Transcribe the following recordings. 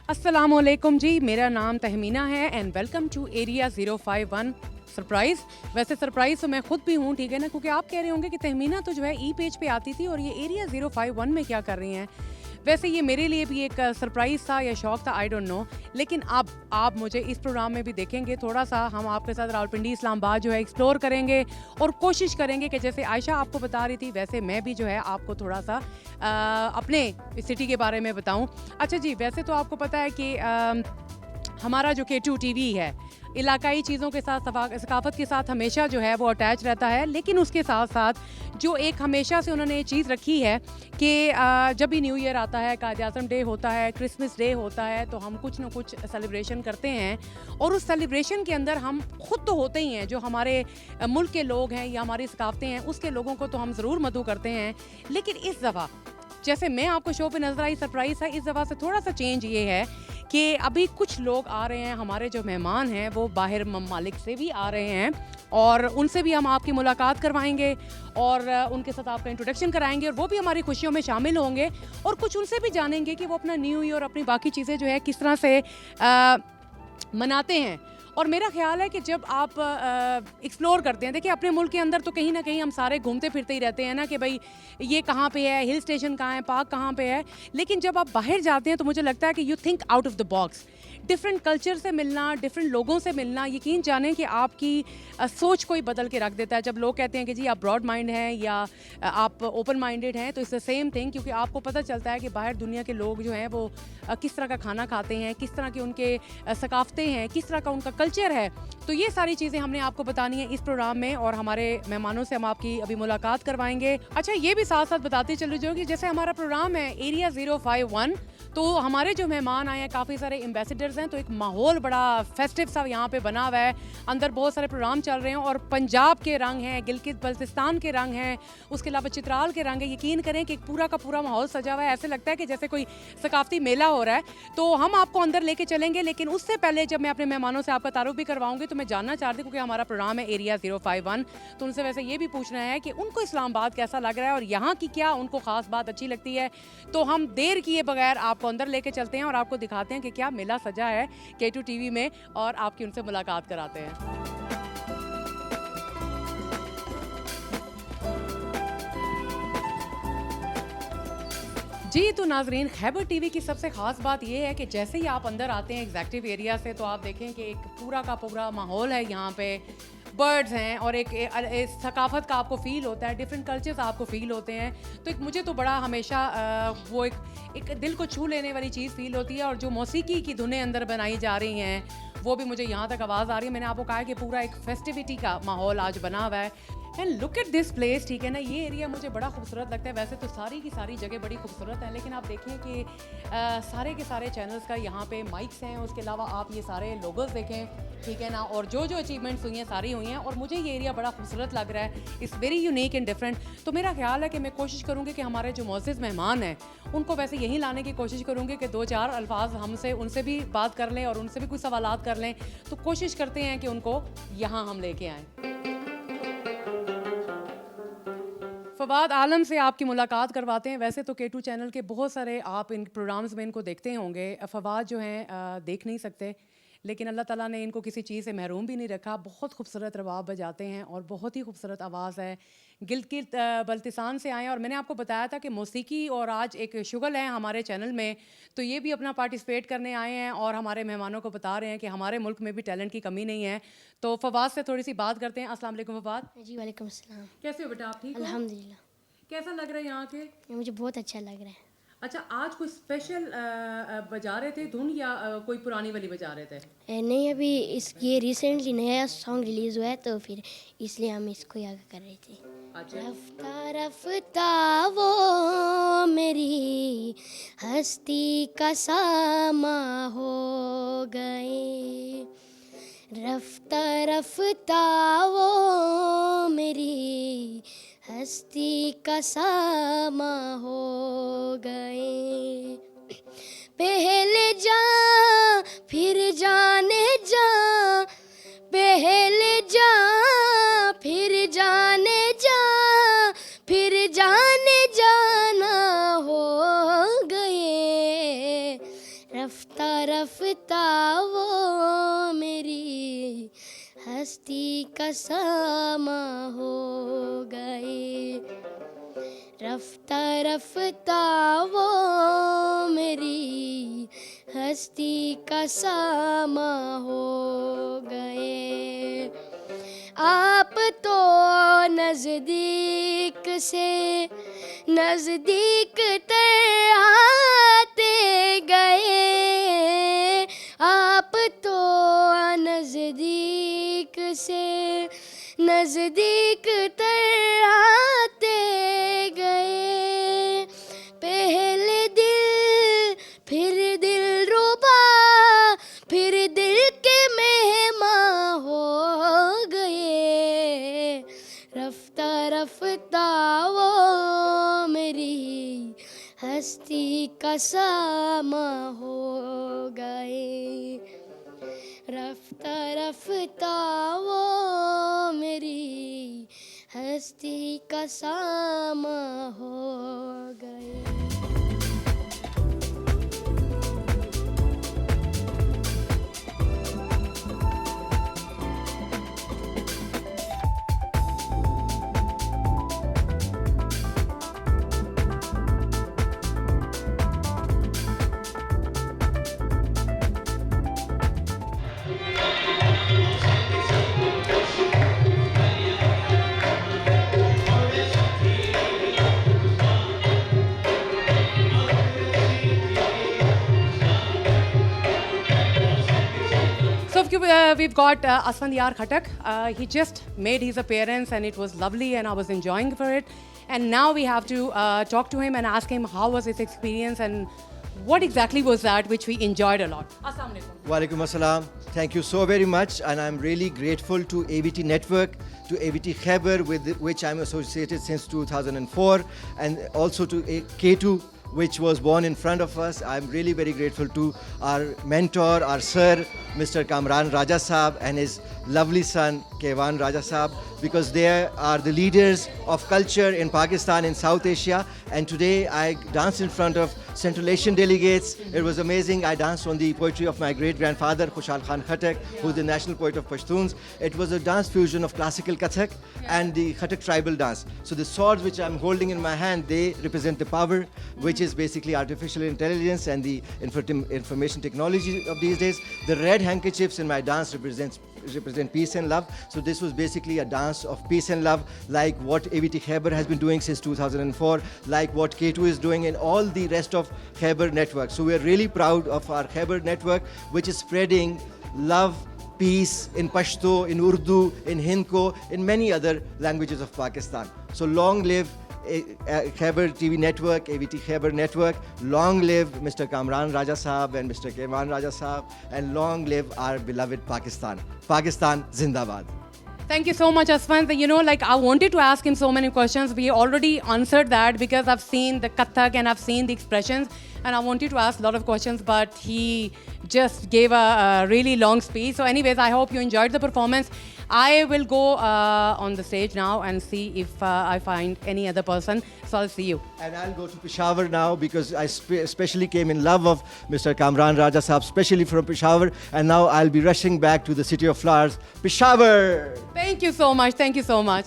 अस्सलामुअलैकुम जी, मेरा नाम तहमीना है and welcome to area 051 surprise. वैसे सरप्राइज़ तो मैं खुद भी हूँ, ठीक है ना, क्योंकि आप कह रहे होंगे कि तहमीना तो जो है ई पेज पे आती थी और ये एरिया 051 में क्या कर रही हैं। वैसे ये मेरे लिए भी एक सरप्राइज़ था या शौक था, आई डोंट नो। लेकिन अब आप मुझे इस प्रोग्राम में भी देखेंगे, थोड़ा सा हम आपके साथ रावलपिंडी इस्लामाबाद जो है एक्सप्लोर करेंगे और कोशिश करेंगे कि जैसे आयशा आपको बता रही थी वैसे मैं भी जो है आपको थोड़ा सा अपने सिटी के बारे में बताऊं। अच्छा जी, वैसे तो आपको पता है कि हमारा जो K2 TV है इलाकाई चीज़ों के साथ सकाफत के साथ हमेशा जो है वो अटैच रहता है, लेकिन उसके साथ साथ जो एक हमेशा से उन्होंने ये चीज़ रखी है कि जब भी न्यू ईयर आता है, कायद आज़म डे होता है, क्रिसमस डे होता है, तो हम कुछ ना कुछ सेलिब्रेशन करते हैं और उस सेलिब्रेशन के अंदर हम खुद तो होते ही हैं, जो हमारे मुल्क के लोग हैं या हमारी सकाफतें हैं उसके लोगों को तो हम ज़रूर मदऊ करते हैं। लेकिन इस दफ़ा जैसे मैं आपको शो पे नजर आई सरप्राइज़ है, इस दफ़ा से थोड़ा सा चेंज ये है कि अभी कुछ लोग आ रहे हैं, हमारे जो मेहमान हैं वो बाहर ममालिक से भी आ रहे हैं और उनसे भी हम आपकी मुलाकात करवाएंगे और उनके साथ आपका इंट्रोडक्शन कराएंगे और वो भी हमारी खुशियों में शामिल होंगे और कुछ उनसे भी जानेंगे कि वो अपना न्यू ईयर और अपनी बाकी चीज़ें जो है किस तरह से मनाते हैं। और मेरा ख्याल है कि जब आप एक्सप्लोर करते हैं, देखिए अपने मुल्क के अंदर तो कहीं ना कहीं हम सारे घूमते फिरते ही रहते हैं ना कि भाई ये कहाँ पे है, हिल स्टेशन कहाँ है, पार्क कहाँ पे है। लेकिन जब आप बाहर जाते हैं तो मुझे लगता है कि you think out of the box. Different culture से मिलना, डिफरेंट लोगों से मिलना, यकीन जानें कि आपकी सोच को ही बदल के रख देता है। जब लोग कहते हैं कि जी आप ब्रॉड माइंड हैं या आप ओपन माइंडेड हैं, तो इट्स द सेम थिंग, क्योंकि आपको पता चलता है कि बाहर दुनिया के लोग जो हैं वो किस तरह का खाना खाते हैं, किस तरह के उनके सकाफतें हैं, किस तरह का उनका कल्चर है। तो ये सारी चीज़ें हमने आपको बतानी है इस प्रोग्राम में और हमारे मेहमानों से हम आपकी अभी मुलाकात करवाएंगे। अच्छा, ये भी साथ साथ बताती चली जाओ कि जैसे हमारा प्रोग्राम है एरिया 051, तो हमारे जो मेहमान आए हैं काफ़ी सारे एम्बेसडर्स हैं, तो एक माहौल बड़ा फेस्टिव सा यहाँ पे बना हुआ है। अंदर बहुत सारे प्रोग्राम चल रहे हैं और पंजाब के रंग हैं, गिलगित बल्तिस्तान के रंग हैं, उसके अलावा चित्राल के रंग है। यकीन करें कि पूरा का पूरा माहौल सजा हुआ है, ऐसे लगता है कि जैसे कोई सकाफती मेला हो रहा है। तो हम आपको अंदर लेके चलेंगे, लेकिन उससे पहले जब मैं अपने मेहमानों से आपका तारुफ भी करवाऊंगी तो मैं जानना चाहती हूँ, क्योंकि हमारा प्रोग्राम है एरिया 051, तो उनसे वैसे ये भी पूछना है कि उनको इस्लामाबाद कैसा लग रहा है और यहाँ की क्या उनको खास बात अच्छी लगती है। तो हम देर किए बगैर आपको अंदर लेके चलते हैं और आपको दिखाते हैं कि क्या मेला सजा है K2 TV में और आपकी उनसे मुलाकात कराते हैं। जी, तो नाजरीन, खैबर टीवी की सबसे ख़ास बात यह है कि जैसे ही आप अंदर आते हैं एग्जैक्टिव एरिया से, तो आप देखें कि एक पूरा का पूरा माहौल है यहाँ पे, बर्ड्स हैं और एक सकाफत का आपको फ़ील होता है, डिफरेंट कल्चर्स आपको फ़ील होते हैं। तो एक मुझे तो बड़ा हमेशा वो एक दिल को छू लेने वाली चीज़ फ़ील होती है और जो मौसीकी की धुनें अंदर बनाई जा रही हैं वो भी मुझे यहाँ तक आवाज़ आ रही है। मैंने आपको कहा कि पूरा एक फेस्टिविटी का माहौल आज बना हुआ है। And look at this place, ठीक है ना, ये एरिया मुझे बड़ा खूबसूरत लगता है। वैसे तो सारी की सारी जगह बड़ी खूबसूरत है, लेकिन आप देखें कि सारे के सारे चैनल्स का यहाँ पे माइक्स हैं, उसके अलावा आप ये सारे लोगोस देखें, ठीक है ना, और जो जो अचीवमेंट्स हुई हैं सारी हुई हैं और मुझे ये एरिया बड़ा खूबसूरत लग रहा है। It's very unique and different. तो मेरा ख्याल है कि मैं कोशिश करूँगी कि हमारे जो मोअज़्ज़िज़ मेहमान हैं उनको वैसे यहीं लाने की कोशिश करूँगी कि दो चार अल्फाज हमसे उनसे भी बात कर लें और उनसे भी कुछ सवालात कर लें। तो कोशिश करते हैं कि उनको यहाँ हम लेके आएँ। फवाद आलम से आपकी मुलाकात करवाते हैं। वैसे तो K2 चैनल के बहुत सारे आप इन प्रोग्राम्स में इनको देखते होंगे। फवाद जो हैं देख नहीं सकते, लेकिन अल्लाह ताला ने इनको किसी चीज़ से महरूम भी नहीं रखा। बहुत खूबसूरत रबाब बजाते हैं और बहुत ही खूबसूरत आवाज़ है। गिलगित बल्तिस्तान से आए और मैंने आपको बताया था कि मौसीकी और आज एक शुगल है हमारे चैनल में, तो ये भी अपना पार्टिसिपेट करने आए हैं और हमारे मेहमानों को बता रहे हैं कि हमारे मुल्क में भी टैलेंट की कमी नहीं है। तो फवाद से थोड़ी सी बात करते हैं। अस्सलाम वालेकुम फवाद। जी वालेकुम अस्सलाम। कैसे हो बेटा, आप ठीक हो? अल्हम्दुलिल्लाह, कैसा लग रहा है यहाँ के? मुझे बहुत अच्छा लग रहा है। अच्छा, आज कोई स्पेशल बजा रहे थे धुन या कोई पुरानी वाली बजा रहे थे? नहीं, अभी ये रिसेंटली नया सॉन्ग रिलीज़ हुआ है, तो फिर इसलिए हम इसको याद कर रहे थे। अच्छा। रफ्ता रफ्ता वो मेरी हस्ती का सामा हो गए, रफ्ता रफ्ता वो मेरी हस्ती का सामा हो गए, पहले जा फिर जाने जा, पहले जा फिर जाने जा, फिर जाने जाना हो गए, रफ्ता रफ्ता वो मेरी हस्ती का सामा हो गए, रफ्ता रफ्ता वो मेरी हस्ती का सामा हो गए। आप तो नज़दीक से नज़दीक तर आते गए, आप तो नज़दीक से नज़दीक तर आते गए। पहले दिल फिर दिल रुबा फिर दिल के मेहमान हो गए, रफ्ता रफ्ता वो मेरी हस्ती का सामा हो गए, रफ्ता रफ्ता वो मेरी हस्ती का सामा हो गए। We've got Asfandyar Khatak. He just made his appearance and it was lovely and I was enjoying for it. And now we have to talk to him and ask him how was his experience and what exactly was that which we enjoyed a lot. Assalamu alaikum. Walaikum assalam. Thank you so very much, and I'm really grateful to AVT Network, to AVT Khyber, with which I'm associated since 2004, and also to K2, which was born in front of us. I'm really very grateful to our mentor, our sir, Mr. Kamran Raja Saab, and his lovely son, Kevan Raja Saab, because they are the leaders of culture in Pakistan, in South Asia. And today I danced in front of Central Asian delegates. It was amazing. I danced on the poetry of my great-grandfather, Khushal Khan Khatak, who's the national poet of Pashtuns. It was a dance fusion of classical Kathak and the Khatak tribal dance. So the swords which I'm holding in my hand, they represent the power, which is basically artificial intelligence and the information technology of these days. The red handkerchiefs in my dance represent peace and love. So this was basically a dance of peace and love, like what AVT Khyber has been doing since 2004, like what K2 is doing, and all the rest of Khyber network. So we are really proud of our Khyber network, which is spreading love, peace in Pashto, in Urdu, in Hindko, in many other languages of Pakistan. So long live Khyber TV network, AVT Khyber network. Long live Mr. Kamran Raja Saab and Mr. Kevan Raja Saab, and long live our beloved Pakistan. Pakistan Zindabad. Thank you so much, Asfan. You know, like I wanted to ask him so many questions. We already answered that because I've seen the Kathak and I've seen the expressions, and I wanted to ask a lot of questions, but he just gave a really long speech. So anyways, I hope you enjoyed the performance. I will go on the stage now and see if I find any other person. So I'll see you. And I'll go to Peshawar now because I especially came in love of Mr. Kamran Raja Saab, especially from Peshawar. And now I'll be rushing back to the city of flowers, Peshawar. Thank you so much. Thank you so much.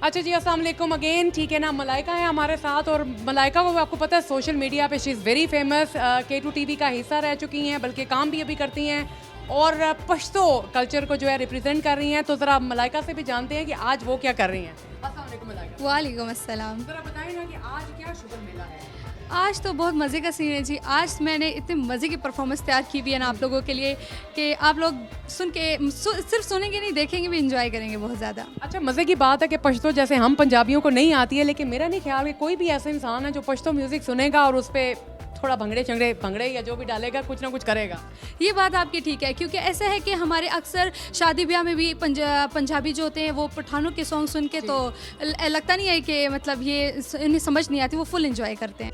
अच्छा जी, अस्सलाम वालेकुम again. ठीक है ना, मलाइका है हमारे साथ, और मलाइका को आपको पता है सोशल मीडिया पे she is very famous. K2 TV का हिस्सा रह चुकी हैं, बल्कि काम भी अभी करती हैं और पश्तो कल्चर को जो है रिप्रेजेंट कर रही हैं. तो ज़रा मलाइका से भी जानते हैं कि आज वो क्या कर रही हैं. अस्सलाम वालेकुम मलाइका. वालेकुम अस्सलाम. ज़रा बताएं ना कि आज क्या शुगर मिला है. आज तो बहुत मज़े का सीन है जी. आज मैंने इतने मज़े की परफॉर्मेंस तैयार की हुई है ना आप लोगों के लिए कि आप लोग सुन के सिर्फ सुनेंगे नहीं, देखेंगे भी, इंजॉय करेंगे बहुत ज़्यादा. अच्छा, मज़े की बात है कि पश्तो जैसे हम पंजाबियों को नहीं आती है, लेकिन मेरा नहीं ख्याल कि कोई भी ऐसा इंसान है जो पश्तो म्यूज़िक सुनेगा और उस पर थोड़ा भंगड़े या जो भी डालेगा कुछ ना कुछ करेगा. ये बात आपकी ठीक है, क्योंकि ऐसा है कि हमारे अक्सर शादी ब्याह में भी पंजाबी जो होते हैं वो पठानों के सॉन्ग सुन के तो लगता नहीं है कि मतलब ये इन्हें समझ नहीं आती, वो फुल इंजॉय करते हैं.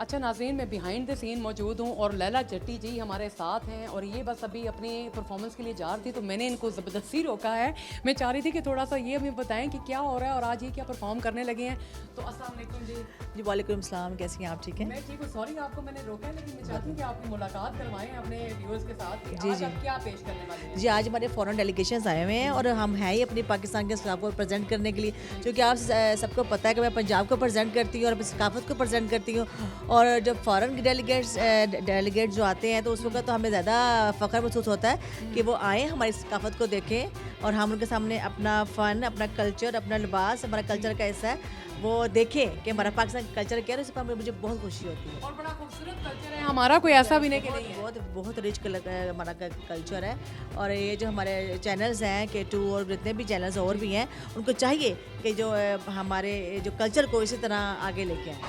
अच्छा नाज़रीन, मैं बिहाइंड द सीन मौजूद हूँ और लैला जट्टी जी हमारे साथ हैं और ये बस अभी अपनी परफॉर्मेंस के लिए जा रही थी, तो मैंने इनको ज़बरदस्ती रोका है। मैं चाह रही थी कि थोड़ा सा ये हमें बताएं कि क्या हो रहा है और आज ये क्या परफॉर्म करने लगे हैं। तो अस्सलाम वालेकुम जी। जी वालेकुम सलाम, कैसी हैं आप? ठीक है मैं ठीक हूँ, सॉरी आपको मैंने रोका है, लेकिन मैं चाहती हूँ कि आपकी मुलाकात करवाएं अपने व्यूअर्स के साथ कि जी, आज जी। आप क्या पेश करने वाले हैं। जी, आज हमारे फॉरेन डेलीगेशंस आए हुए हैं और हम हैं ही अपनी पाकिस्तान के सकाफत को प्रेजेंट करने के लिए, क्योंकि आप सबको पता है कि मैं पंजाब को प्रेजेंट करती हूँ और अपनी सकाफत को प्रेजेंट करती हूँ। और जब फॉरेन डेलीगेट जो आते हैं तो उस वक्त तो हमें ज़्यादा फ़ख्र महसूस होता है कि वो आएँ, हमारी सकाफत को देखें और हम उनके सामने अपना फ़न, अपना कल्चर, अपना लिबास, हमारा कल्चर का हिस्सा है वो देखें कि हमारा पाकिस्तान कल्चर क्या है। इस पर मुझे बहुत खुशी होती है और बड़ा खूबसूरत कल्चर है हमारा, कोई ऐसा भी नहीं कि नहीं है। बहुत बहुत रिच हमारा कल्चर है। और ये जो हमारे चैनल्स हैं K2 और जितने भी चैनल्स और भी हैं, उनको चाहिए कि जो हमारे जो कल्चर को इसी तरह आगे लेके आएँ।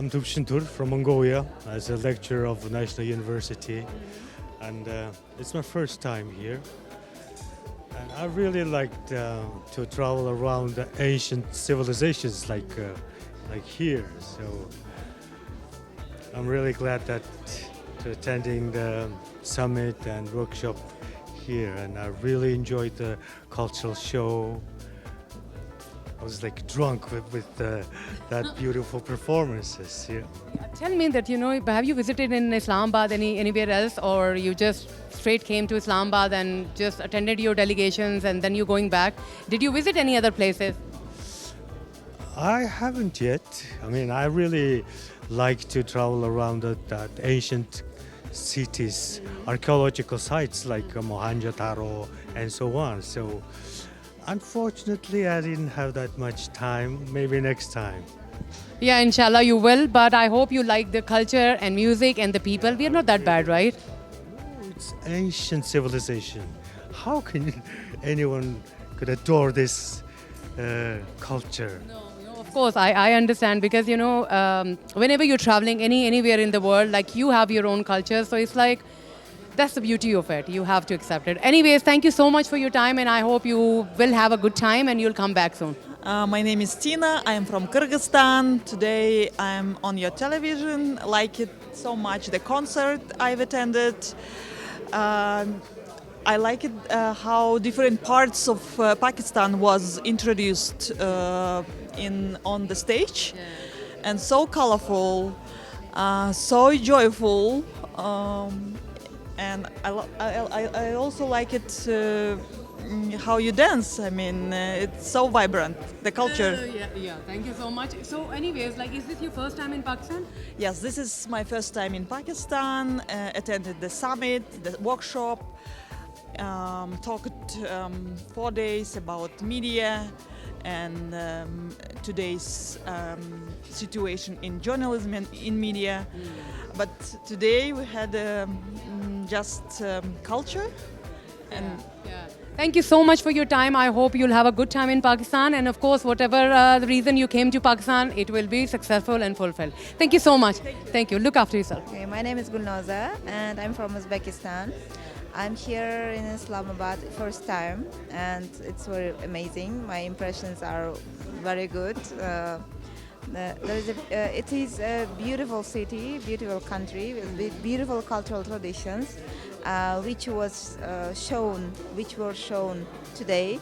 I'm Tubshin Tur from Mongolia as a lecturer of National University, and it's my first time here. And I really liked to travel around the ancient civilizations like here. So I'm really glad that to attending the summit and workshop here, and I really enjoyed the cultural show. I was like drunk with that beautiful performances. Yeah. Tell me that, have you visited in Islamabad anywhere else, or you just straight came to Islamabad and just attended your delegations and then you going back? Did you visit any other places? I haven't yet. I mean, I really like to travel around that ancient cities, archaeological sites like Mohenjo-daro and so on. So unfortunately, I didn't have that much time. Maybe next time. Yeah, inshallah you will, but I hope you like the culture and music and the people. We are not that bad, right? It's ancient civilization. How can anyone could adore this culture? No, of course, I understand because, whenever you're traveling anywhere in the world, like you have your own culture. So it's like, that's the beauty of it. You have to accept it. Anyways, thank you so much for your time, and I hope you will have a good time and you'll come back soon. My name is Tina. I am from Kyrgyzstan. Today I'm on your television. I like it so much. The concert I've attended. I like it how different parts of Pakistan was introduced on the stage, and so colorful, so joyful. And I also like it how you dance. I mean, it's so vibrant, the culture. Yeah, thank you so much. So anyways, is this your first time in Pakistan? Yes, this is my first time in Pakistan. Attended the summit, the workshop. talked 4 days about media and today's situation in journalism and in media. But today we had just culture and Thank you so much for your time. I hope you'll have a good time in Pakistan. And of course, whatever the reason you came to Pakistan, it will be successful and fulfilled. Thank you so much. Thank you. Look after yourself. Okay, my name is Gulnaza and I'm from Uzbekistan. I'm here in Islamabad first time and it's very amazing. My impressions are very good. It is a beautiful city, beautiful country with beautiful cultural traditions, which were shown today,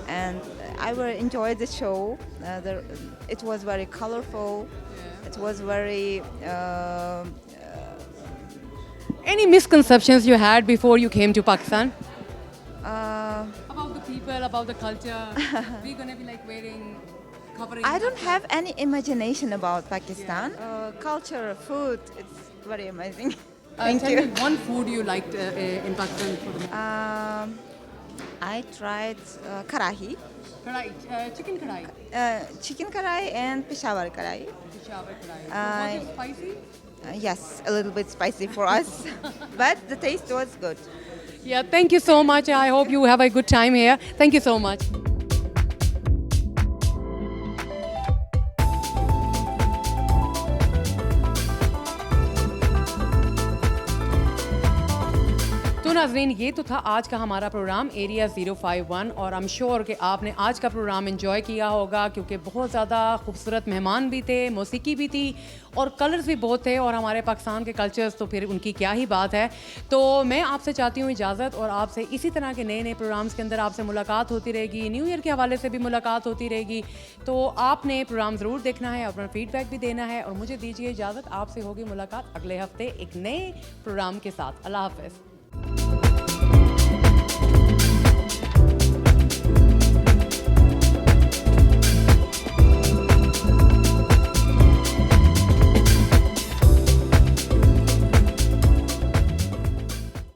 and I very enjoyed the show. It was very colorful. It was very. Any misconceptions you had before you came to Pakistan? About the people, about the culture? We're going to be like covering. I don't have any imagination about Pakistan. Culture, food, it's very amazing. Thank tell you. me one food you liked in Pakistan for the most. I tried karahi, Chicken kadai. chicken karahi and Peshawar karahi. Peshawar kadai. Was it spicy? Yes, a little bit spicy for us, but the taste was good. Yeah, thank you so much. I hope you have a good time here. Thank you so much. तो नाज़रीन, ये तो था आज का हमारा programme area 051 और I am sure कि आपने आज का प्रोग्राम एंजॉय किया होगा क्योंकि बहुत ज़्यादा खूबसूरत मेहमान भी थे, मौसीकी भी थी और कलर्स भी बहुत थे और हमारे पाकिस्तान के कल्चर्स तो फिर उनकी क्या ही बात है। तो मैं आपसे चाहती हूँ इजाज़त और आपसे इसी तरह के नए नए प्रोग्राम्स के अंदर आपसे मुलाकात होती रहेगी, न्यू ईयर के हवाले से भी मुलाकात होती रहेगी। तो आपने प्रोग्राम ज़रूर देखना है, अपना फीडबैक भी देना है और मुझे दीजिए इजाज़त। आपसे होगी मुलाकात अगले हफ्ते एक नए प्रोग्राम के साथ। अल्लाह हाफ़िज़।